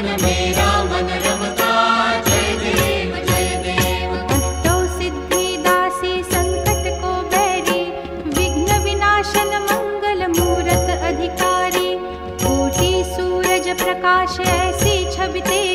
मन मेरा मन रमता, जय देव जय देव। अष्टौ सिद्धि दासी संकट को बैरी, विघ्न विनाशन मंगल मूरत अधिकारी। कोटि सूरज प्रकाश ऐसी छवि तेरी,